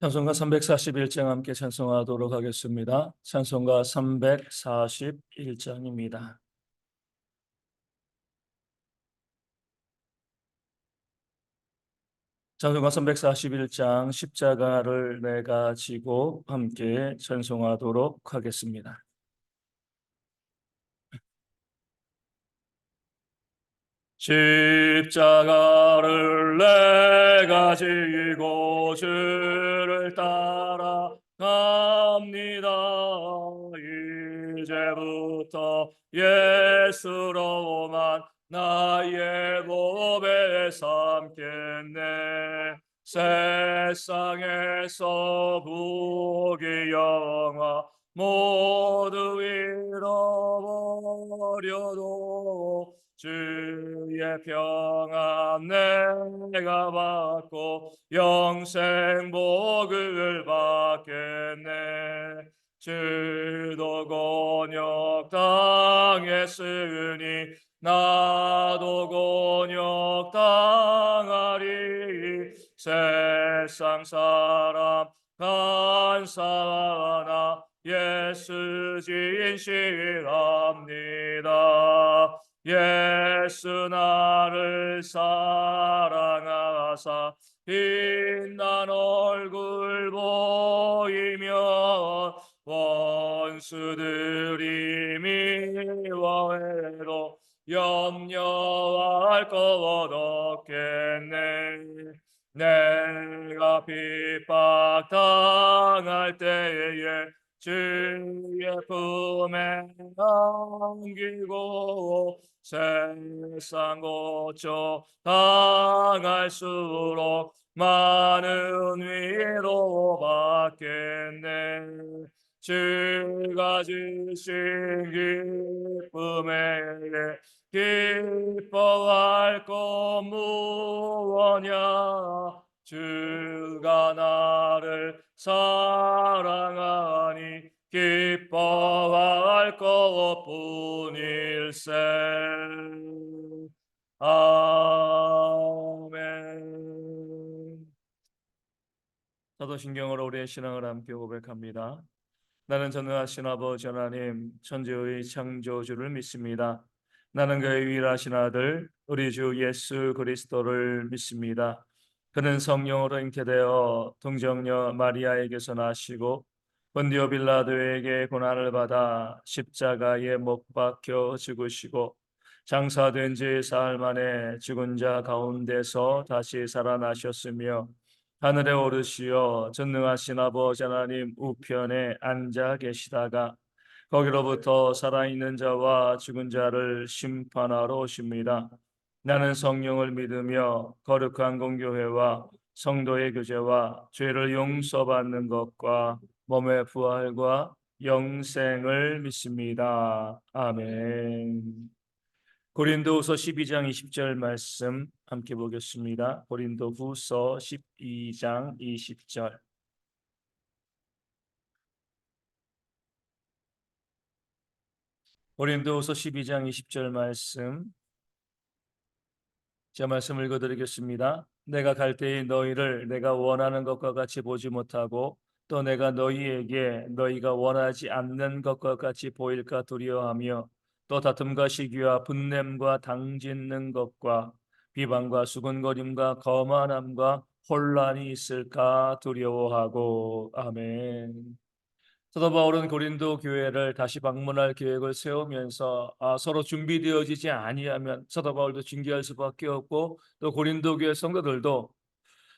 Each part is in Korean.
찬송가 341장 함께 찬송하도록 하겠습니다. 찬송가 341장입니다. 찬송가 341장 십자가를 내가 지고 함께 찬송하도록 하겠습니다. 십자가를 내가 지고 주를 따라갑니다. 이제부터 예수로만 나의 몸에 삼겠네. 세상에서 부귀 영화 모두 잃어버려도 주의 평안 내가 받고 영생 복을 받겠네. 주도 곤욕 당했으니 나도 곤욕 당하리. 세상 사람 간사하나 예수 진실합니다. 예수 나를 사랑하사 빛난 얼굴 보이면 원수들이 미워해도 염려할 것 없겠네. 내가 핍박당할 때에 주의 품에 안기고 세상 고초 당할수록 많은 위로 받겠네. 주가 주신 기쁨에 기뻐할 것 무엇냐. 주가 나를 사랑하니 기뻐할 것뿐일세. 아멘. 사도신경으로 우리의 신앙을 함께 고백합니다. 나는 전능하신 아버지 하나님 천지의 창조주를 믿습니다. 나는 그의 유일하신 아들 우리 주 예수 그리스도를 믿습니다. 그는 성령으로 잉태되어 동정녀 마리아에게서 나시고 본디오 빌라도에게 고난을 받아 십자가에 못 박혀 죽으시고 장사된 지 사흘 만에 죽은 자 가운데서 다시 살아나셨으며 하늘에 오르시어 전능하신 아버지 하나님 우편에 앉아 계시다가 거기로부터 살아있는 자와 죽은 자를 심판하러 오십니다. 나는 성령을 믿으며 거룩한 공교회와 성도의 교제와 죄를 용서받는 것과 몸의 부활과 영생을 믿습니다. 아멘. 고린도후서 12장 20절 말씀 함께 보겠습니다. 고린도후서 12장 20절. 고린도후서 12장 20절 말씀, 제 말씀 읽어드리겠습니다. 내가 갈 때에 너희를 내가 원하는 것과 같이 보지 못하고 또 내가 너희에게 너희가 원하지 않는 것과 같이 보일까 두려워하며 또 다툼과 시기와 분냄과 당짓는 것과 비방과 수군거림과 거만함과 혼란이 있을까 두려워하고. 아멘. 사도 바울은 고린도 교회를 다시 방문할 계획을 세우면서 서로 준비되어지지 아니하면 사도 바울도 징계할 수밖에 없고 또 고린도 교회 성도들도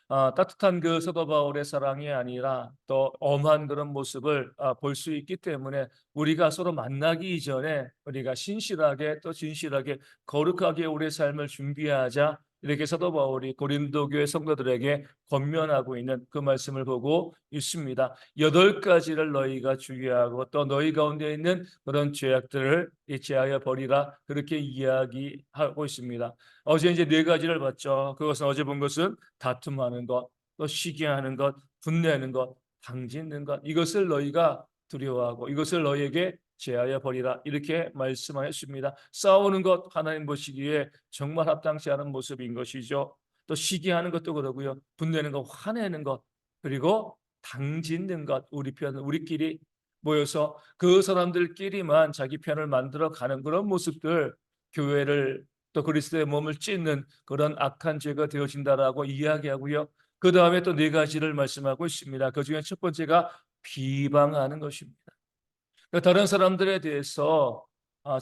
따뜻한 그 사도 바울의 사랑이 아니라 또 엄한 그런 모습을 볼 수 있기 때문에 우리가 서로 만나기 이전에 우리가 신실하게 또 진실하게 거룩하게 우리의 삶을 준비하자, 이렇게 사도 바울이 고린도 교회 성도들에게 권면하고 있는 그 말씀을 보고 있습니다. 8가지를 너희가 주의하고 또 너희 가운데 있는 그런 죄악들을 제하여 버리라, 그렇게 이야기하고 있습니다. 어제 이제 4가지를 봤죠. 그것은 어제 본 것은 다툼하는 것, 또 시기하는 것, 분내는 것, 당짓는 것, 이것을 너희가 두려워하고 이것을 너희에게 제하여 버리라, 이렇게 말씀하였습니다. 싸우는 것 하나님 보시기에 정말 합당치 않은 모습인 것이죠. 또 시기하는 것도 그러고요, 분내는 것, 화내는 것, 그리고 당짓는 것, 우리 편, 우리끼리 모여서 그 사람들끼리만 자기 편을 만들어 가는 그런 모습들, 교회를 또 그리스도의 몸을 찢는 그런 악한 죄가 되어진다라고 이야기하고요. 그 다음에 또 네 가지를 말씀하고 있습니다. 그 중에 첫 번째가 비방하는 것입니다. 그러니까 다른 사람들에 대해서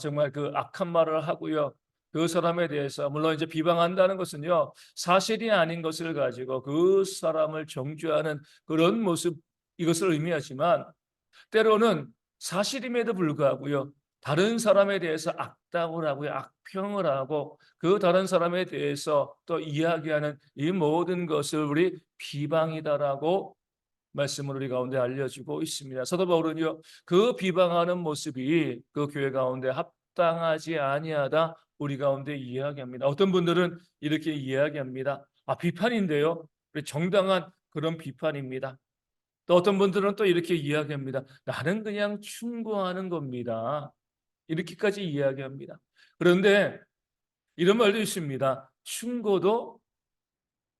정말 그 악한 말을 하고요. 그 사람에 대해서 물론 이제 비방한다는 것은요, 사실이 아닌 것을 가지고 그 사람을 정죄하는 그런 모습, 이것을 의미하지만 때로는 사실임에도 불구하고요, 다른 사람에 대해서 악담을 하고요, 악평을 하고 그 다른 사람에 대해서 또 이야기하는 이 모든 것을 우리 비방이다라고 말씀을 우리 가운데 알려주고 있습니다. 사도 바울은요, 그 비방하는 모습이 그 교회 가운데 합당하지 아니하다 우리 가운데 이야기합니다. 어떤 분들은 이렇게 이야기합니다. 비판인데요, 정당한 그런 비판입니다. 또 어떤 분들은 또 이렇게 이야기합니다. 나는 그냥 충고하는 겁니다. 이렇게까지 이야기합니다. 그런데 이런 말도 있습니다. 충고도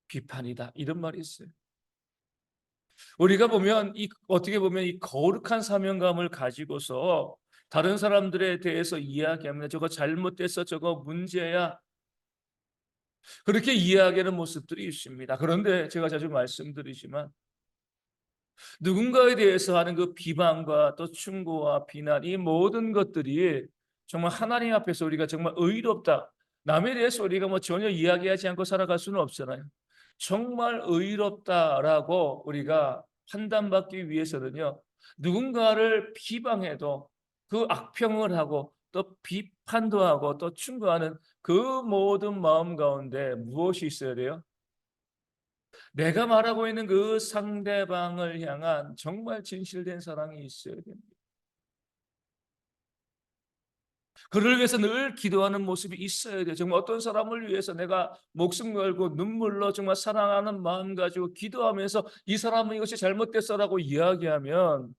비판이다. 이런 말이 있어요. 우리가 보면 어떻게 보면 이 거룩한 사명감을 가지고서 다른 사람들에 대해서 이야기하면 저거 잘못됐어, 저거 문제야, 그렇게 이야기하는 모습들이 있습니다. 그런데 제가 자주 말씀드리지만 누군가에 대해서 하는 그 비방과 또 충고와 비난, 이 모든 것들이 정말 하나님 앞에서 우리가 정말 의롭다, 남에 대해서 우리가 뭐 전혀 이야기하지 않고 살아갈 수는 없잖아요. 정말 의롭다라고 우리가 판단받기 위해서는요, 누군가를 비방해도 그 악평을 하고 또 비판도 하고 또 충고하는 그 모든 마음 가운데 무엇이 있어야 돼요? 내가 말하고 있는 그 상대방을 향한 정말 진실된 사랑이 있어야 됩니다. 그를 위해서 늘 기도하는 모습이 있어야 돼요. 정말 어떤 사람을 위해서 내가 목숨 걸고 눈물로 정말 사랑하는 마음 가지고 기도하면서 이 사람은 이것이 잘못됐어라고 이야기하면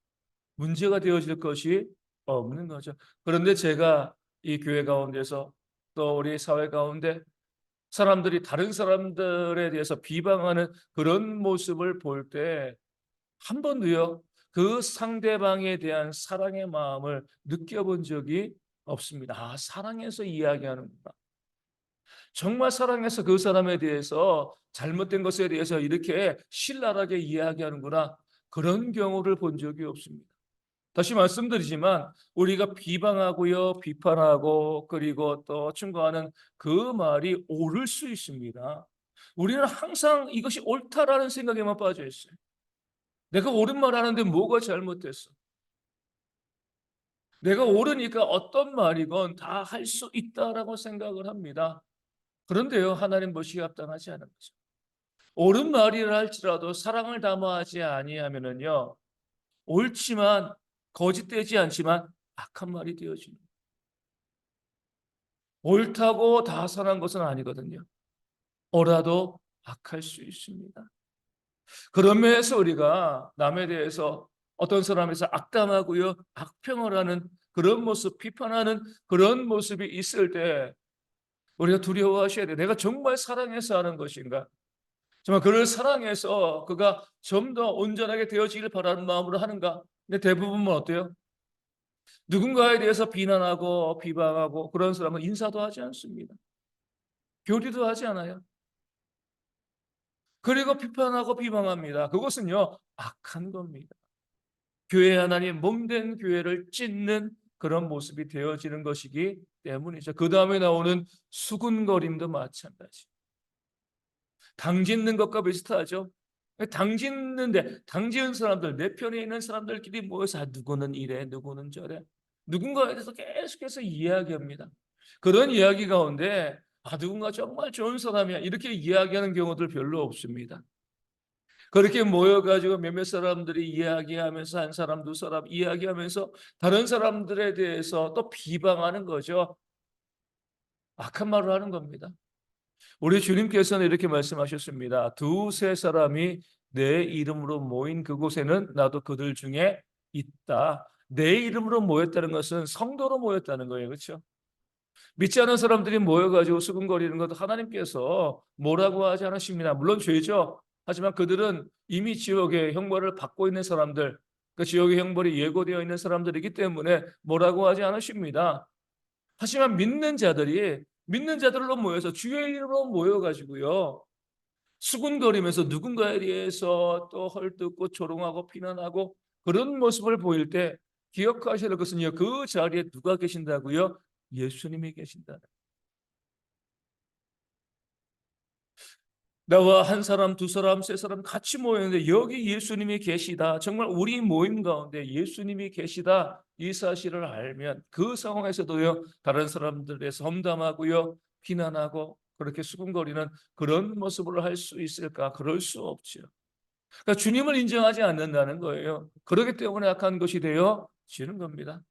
문제가 되어질 것이 없는 거죠. 그런데 제가 이 교회 가운데서 또 우리 사회 가운데 사람들이 다른 사람들에 대해서 비방하는 그런 모습을 볼 때 한 번도요, 그 상대방에 대한 사랑의 마음을 느껴본 적이 없습니다. 사랑해서 이야기하는구나. 정말 사랑해서 그 사람에 대해서 잘못된 것에 대해서 이렇게 신랄하게 이야기하는구나. 그런 경우를 본 적이 없습니다. 다시 말씀드리지만 우리가 비방하고요, 비판하고 그리고 또 충고하는 그 말이 옳을 수 있습니다. 우리는 항상 이것이 옳다라는 생각에만 빠져 있어요. 내가 옳은 말 하는데 뭐가 잘못됐어? 내가 옳으니까 어떤 말이건 다 할 수 있다라고 생각을 합니다. 그런데요, 하나님 보시기에 합당하지 않은 거죠. 옳은 말이라 할지라도 사랑을 담아하지 아니하면은요, 옳지만 거짓되지 않지만 악한 말이 되어집니다. 옳다고 다 선한 것은 아니거든요. 옳아도 악할 수 있습니다. 그런 면에서 우리가 남에 대해서 어떤 사람에서 악담하고요, 악평을 하는 그런 모습, 비판하는 그런 모습이 있을 때 우리가 두려워하셔야 돼요. 내가 정말 사랑해서 하는 것인가? 정말 그를 사랑해서 그가 좀 더 온전하게 되어지길 바라는 마음으로 하는가? 근데 대부분은 어때요? 누군가에 대해서 비난하고 비방하고 그런 사람은 인사도 하지 않습니다. 교류도 하지 않아요. 그리고 비판하고 비방합니다. 그것은요, 악한 겁니다. 교회 하나님 몸된 교회를 찢는 그런 모습이 되어지는 것이기 때문이죠. 그 다음에 나오는 수군거림도 마찬가지. 당짓는 것과 비슷하죠. 당짓는데 당지은 사람들, 내 편에 있는 사람들끼리 모여서 누구는 이래, 누구는 저래, 누군가에 대해서 계속해서 이야기합니다. 그런 이야기 가운데 누군가 정말 좋은 사람이야 이렇게 이야기하는 경우들 별로 없습니다. 그렇게 모여가지고 몇몇 사람들이 이야기하면서 한 사람 두 사람 이야기하면서 다른 사람들에 대해서 또 비방하는 거죠. 악한 말을 하는 겁니다. 우리 주님께서는 이렇게 말씀하셨습니다. 두세 사람이 내 이름으로 모인 그곳에는 나도 그들 중에 있다. 내 이름으로 모였다는 것은 성도로 모였다는 거예요. 그렇죠? 믿지 않은 사람들이 모여가지고 수군거리는 것도 하나님께서 뭐라고 하지 않으십니다. 물론 죄죠. 하지만 그들은 이미 지옥의 형벌을 받고 있는 사람들, 그 지옥의 형벌이 예고되어 있는 사람들이기 때문에 뭐라고 하지 않으십니다. 하지만 믿는 자들로 모여서 주의 이름으로 모여가지고요, 수군거리면서 누군가에 대해서 또 헐뜯고 조롱하고 비난하고 그런 모습을 보일 때 기억하셔야 것은요, 그 자리에 누가 계신다고요? 예수님이 계신다. 나와 한 사람, 두 사람, 세 사람 같이 모였는데 여기 예수님이 계시다. 정말 우리 모임 가운데 예수님이 계시다. 이 사실을 알면 그 상황에서도요, 다른 사람들에 험담하고요, 비난하고 그렇게 수군거리는 그런 모습을 할 수 있을까? 그럴 수 없죠. 그러니까 주님을 인정하지 않는다는 거예요. 그렇기 때문에 악한 것이 되어지는 겁니다.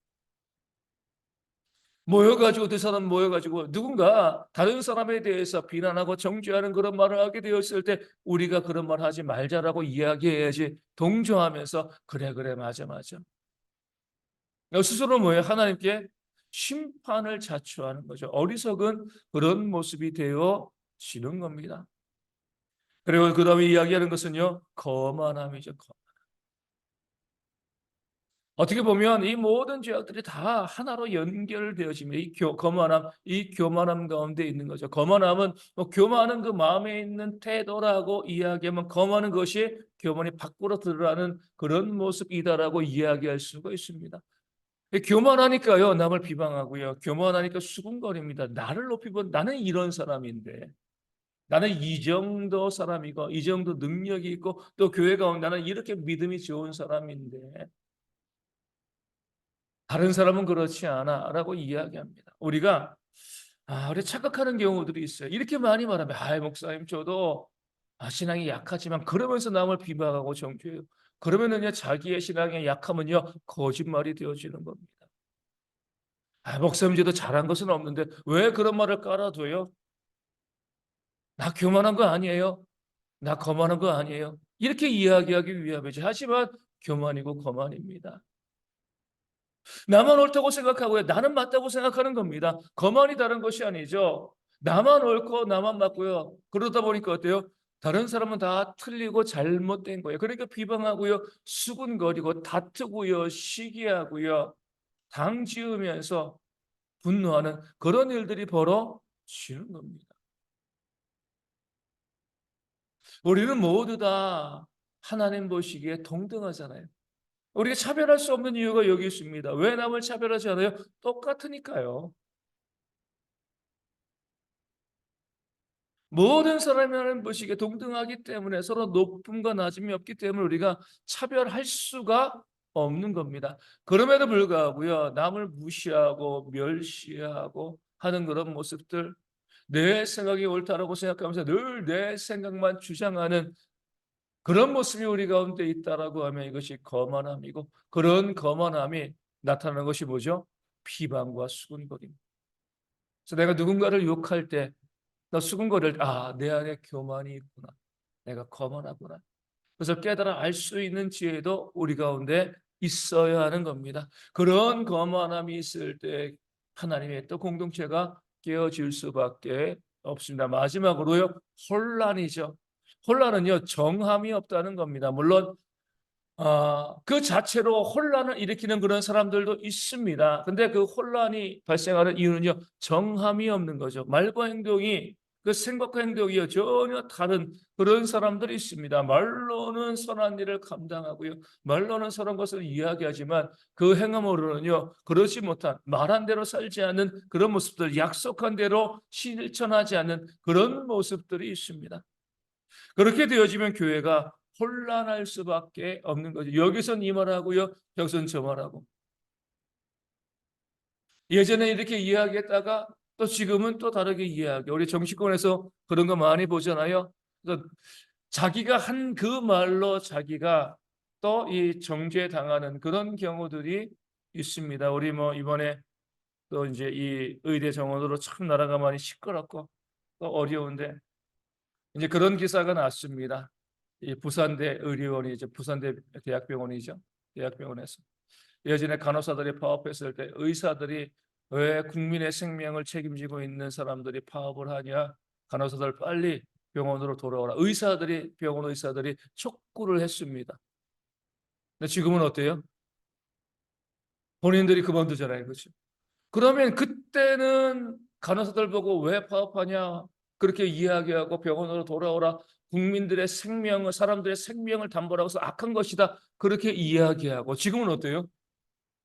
모여가지고 두 사람 모여가지고 누군가 다른 사람에 대해서 비난하고 정죄하는 그런 말을 하게 되었을 때 우리가 그런 말 하지 말자라고 이야기해야지, 동조하면서 그래 그래 맞아 맞아. 스스로 뭐예요? 하나님께 심판을 자초하는 거죠. 어리석은 그런 모습이 되어지는 겁니다. 그리고 그 다음에 이야기하는 것은요, 거만함이죠. 어떻게 보면 이 모든 죄악들이 다 하나로 연결되어지며 거만함, 이 교만함 가운데 있는 거죠. 거만함은 뭐 교만한 그 마음에 있는 태도라고 이야기하면, 거만한 것이 교만이 밖으로 드러나는 그런 모습이다라고 이야기할 수가 있습니다. 교만하니까요, 남을 비방하고요, 교만하니까 수군거립니다. 나를 높이면 나는 이런 사람인데, 나는 이 정도 사람이고 이 정도 능력이 있고 또 교회 가운데 나는 이렇게 믿음이 좋은 사람인데 다른 사람은 그렇지 않아라고 이야기합니다. 우리 착각하는 경우들이 있어요. 이렇게 많이 말하면, 목사님 저도 신앙이 약하지만, 그러면서 남을 비방하고 정죄해요. 그러면은요, 자기의 신앙의 약함은요, 거짓말이 되어지는 겁니다. 목사님 저도 잘한 것은 없는데 왜 그런 말을 깔아둬요? 나 교만한 거 아니에요. 나 거만한 거 아니에요. 이렇게 이야기하기 위함이지. 하지만 교만이고 거만입니다. 나만 옳다고 생각하고요, 나는 맞다고 생각하는 겁니다. 거만이 다른 것이 아니죠. 나만 옳고 나만 맞고요, 그러다 보니까 어때요? 다른 사람은 다 틀리고 잘못된 거예요. 그러니까 비방하고요, 수군거리고 다투고요, 시기하고요, 당지으면서 분노하는 그런 일들이 벌어지는 겁니다. 우리는 모두 다 하나님 보시기에 동등하잖아요. 우리가 차별할 수 없는 이유가 여기 있습니다. 왜 남을 차별하지 않아요? 똑같으니까요. 모든 사람이 하나님 보시기에 동등하기 때문에, 서로 높음과 낮음이 없기 때문에 우리가 차별할 수가 없는 겁니다. 그럼에도 불구하고요, 남을 무시하고 멸시하고 하는 그런 모습들, 내 생각이 옳다라고 생각하면서 늘 내 생각만 주장하는 그런 모습이 우리 가운데 있다라고 하면 이것이 거만함이고, 그런 거만함이 나타나는 것이 뭐죠? 비방과 수군거림. 그래서 내가 누군가를 욕할 때 너 수군거릴 때, 내 안에 교만이 있구나, 내가 거만하구나, 그래서 깨달아 알 수 있는 지혜도 우리 가운데 있어야 하는 겁니다. 그런 거만함이 있을 때 하나님의 또 공동체가 깨어질 수밖에 없습니다. 마지막으로요, 혼란이죠. 혼란은요, 정함이 없다는 겁니다. 물론 그 자체로 혼란을 일으키는 그런 사람들도 있습니다. 근데 그 혼란이 발생하는 이유는요, 정함이 없는 거죠. 말과 행동이, 그 생각과 행동이요, 전혀 다른 그런 사람들이 있습니다. 말로는 선한 일을 감당하고요, 말로는 선한 것을 이야기하지만 그 행함으로는요, 그러지 못한, 말한 대로 살지 않는 그런 모습들, 약속한 대로 실천하지 않는 그런 모습들이 있습니다. 그렇게 되어지면 교회가 혼란할 수밖에 없는 거죠. 여기선 이 말하고요, 여기선 저 말하고. 예전에 이렇게 이야기했다가 또 지금은 또 다르게 이야기. 우리 정치권에서 그런 거 많이 보잖아요. 그래서 자기가 한 그 말로 자기가 또 이 정죄당하는 그런 경우들이 있습니다. 우리 뭐 이번에 또 이제 이 의대 정원으로 참 나라가 많이 시끄럽고 또 어려운데, 이제 그런 기사가 났습니다. 이 부산대 의료원이죠. 부산대 대학병원이죠. 대학병원에서 예전에 간호사들이 파업했을 때 의사들이 왜 국민의 생명을 책임지고 있는 사람들이 파업을 하냐? 간호사들 빨리 병원으로 돌아오라. 병원 의사들이 촉구를 했습니다. 근데 지금은 어때요? 본인들이 그만두잖아요. 그렇죠? 그러면 그때는 간호사들 보고 왜 파업하냐? 그렇게 이야기하고 병원으로 돌아오라. 국민들의 생명을, 사람들의 생명을 담보라고 해서 악한 것이다. 그렇게 이야기하고 지금은 어때요?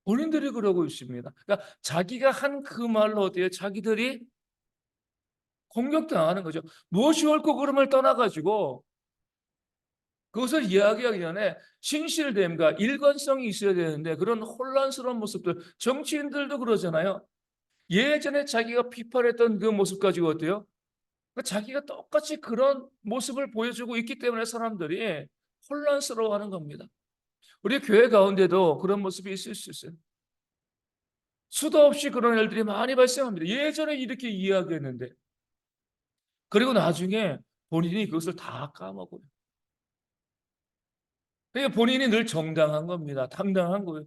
본인들이 그러고 있습니다. 그러니까 자기가 한 그 말로 어때요? 자기들이 공격당하는 거죠. 무엇이 옳고 그름을 떠나가지고 그것을 이야기하기 전에 신실됨과 일관성이 있어야 되는데 그런 혼란스러운 모습들, 정치인들도 그러잖아요. 예전에 자기가 비판했던 그 모습 가지고 어때요? 자기가 똑같이 그런 모습을 보여주고 있기 때문에 사람들이 혼란스러워하는 겁니다. 우리 교회 가운데도 그런 모습이 있을 수 있어요. 수도 없이 그런 일들이 많이 발생합니다. 예전에 이렇게 이야기했는데 그리고 나중에 본인이 그것을 다 까먹어요. 그러니까 본인이 늘 정당한 겁니다. 당당한 거예요.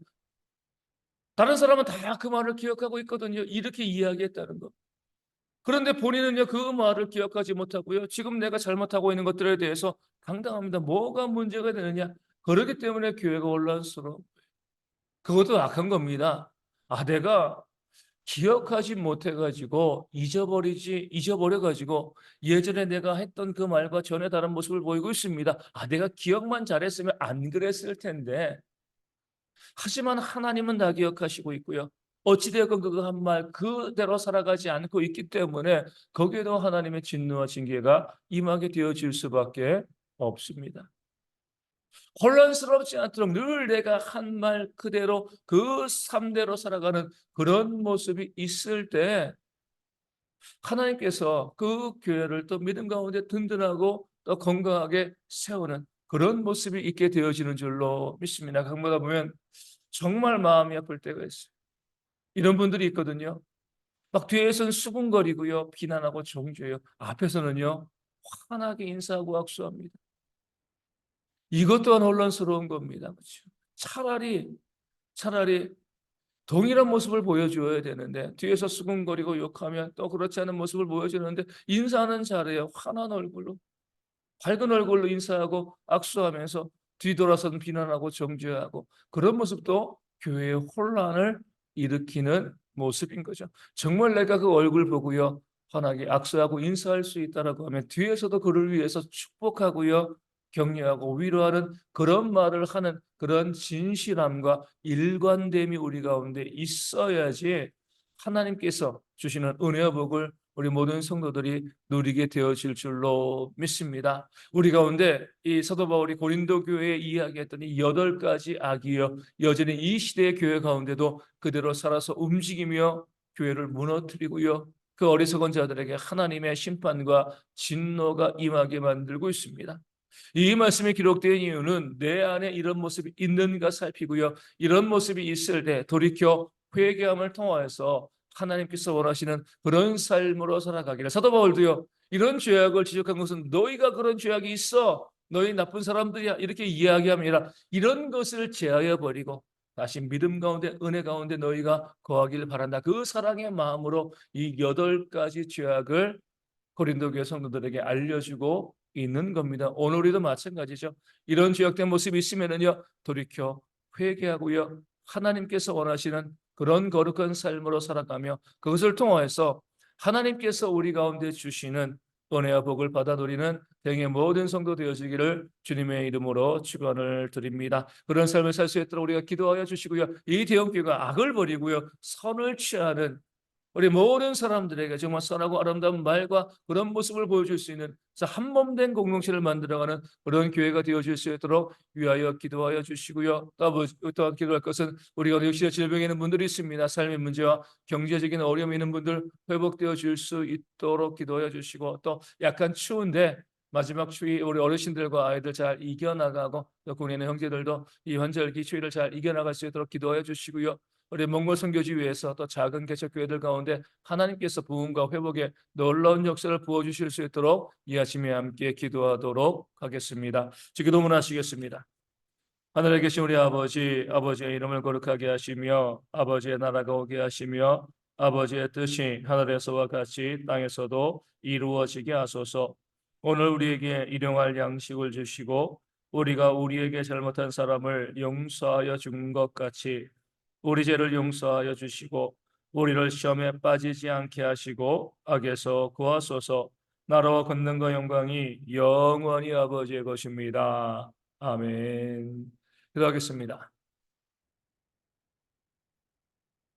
다른 사람은 다 그 말을 기억하고 있거든요. 이렇게 이야기했다는 거. 그런데 본인은요, 그 말을 기억하지 못하고요. 지금 내가 잘못하고 있는 것들에 대해서 당당합니다. 뭐가 문제가 되느냐? 그렇기 때문에 교회가 혼란스러워. 그것도 악한 겁니다. 아, 내가 기억하지 못해가지고 잊어버려가지고 예전에 내가 했던 그 말과 전혀 다른 모습을 보이고 있습니다. 아, 내가 기억만 잘했으면 안 그랬을 텐데. 하지만 하나님은 다 기억하시고 있고요. 어찌되었건 그거 한 말 그대로 살아가지 않고 있기 때문에 거기에도 하나님의 진노와 징계가 임하게 되어질 수밖에 없습니다. 혼란스럽지 않도록 늘 내가 한 말 그대로 그 삶대로 살아가는 그런 모습이 있을 때 하나님께서 그 교회를 또 믿음 가운데 든든하고 또 건강하게 세우는 그런 모습이 있게 되어지는 줄로 믿습니다. 가끔가다 보면 정말 마음이 아플 때가 있어요. 이런 분들이 있거든요. 막 뒤에서는 수군거리고요. 비난하고 정죄해요. 앞에서는요. 환하게 인사하고 악수합니다. 이것 또한 혼란스러운 겁니다. 그렇죠? 차라리 동일한 모습을 보여줘야 되는데 뒤에서 수군거리고 욕하면 또 그렇지 않은 모습을 보여주는데 인사는 잘해요. 환한 얼굴로 밝은 얼굴로 인사하고 악수하면서 뒤돌아서는 비난하고 정죄하고 그런 모습도 교회의 혼란을 일으키는 모습인 거죠. 정말 내가 그 얼굴 보고요. 환하게 악수하고 인사할 수 있다라고 하면 뒤에서도 그를 위해서 축복하고요. 격려하고 위로하는 그런 말을 하는 그런 진실함과 일관됨이 우리 가운데 있어야지 하나님께서 주시는 은혜와 복을 우리 모든 성도들이 누리게 되어질 줄로 믿습니다. 우리 가운데 이 사도 바울이 고린도 교회에 이야기했던 이 8가지 악이여 여전히 이 시대의 교회 가운데도 그대로 살아서 움직이며 교회를 무너뜨리고요. 그 어리석은 자들에게 하나님의 심판과 진노가 임하게 만들고 있습니다. 이 말씀이 기록된 이유는 내 안에 이런 모습이 있는가 살피고요. 이런 모습이 있을 때 돌이켜 회개함을 통하여서 하나님께서 원하시는 그런 삶으로 살아가기를. 사도 바울도요. 이런 죄악을 지적한 것은 너희가 그런 죄악이 있어. 너희 나쁜 사람들이야. 이렇게 이야기함이 아니라 이런 것을 제하여 버리고 다시 믿음 가운데 은혜 가운데 너희가 거하기를 바란다. 그 사랑의 마음으로 이 8가지 죄악을 고린도 교회 성도들에게 알려주고 있는 겁니다. 오늘 우리도 마찬가지죠. 이런 죄악된 모습이 있으면은요 돌이켜 회개하고요 하나님께서 원하시는 그런 거룩한 삶으로 살아가며 그것을 통하여서 하나님께서 우리 가운데 주시는 은혜와 복을 받아 누리는 대개 모든 성도 되어지기를 주님의 이름으로 축원을 드립니다. 그런 삶을 살 수 있도록 우리가 기도하여 주시고요. 이 대형교회가 악을 버리고요 선을 취하는 우리 모든 사람들에게 정말 선하고 아름다운 말과 그런 모습을 보여줄 수 있는 한 몸 된 공동체를 만들어가는 그런 교회가 되어질 수 있도록 위하여 기도하여 주시고요. 또한 기도할 것은 우리가 역시 질병에 있는 분들이 있습니다. 삶의 문제와 경제적인 어려움이 있는 분들 회복되어 줄 수 있도록 기도하여 주시고 또 약간 추운데 마지막 추위 우리 어르신들과 아이들 잘 이겨나가고 또 군인의 형제들도 이 환절기 추위를 잘 이겨나갈 수 있도록 기도하여 주시고요. 우리 몽골 선교지 위해서 또 작은 개척교회들 가운데 하나님께서 부흥과 회복에 놀라운 역사를 부어주실 수 있도록 이 아침에 함께 기도하도록 하겠습니다. 기도문 하시겠습니다. 하늘에 계신 우리 아버지, 아버지의 이름을 거룩하게 하시며 아버지의 나라가 오게 하시며 아버지의 뜻이 하늘에서와 같이 땅에서도 이루어지게 하소서. 오늘 우리에게 일용할 양식을 주시고 우리가 우리에게 잘못한 사람을 용서하여 준 것 같이 우리 죄를 용서하여 주시고 우리를 시험에 빠지지 않게 하시고 악에서 구하소서. 나라와 권능과 영광이 영원히 아버지의 것입니다. 아멘. 기도하겠습니다.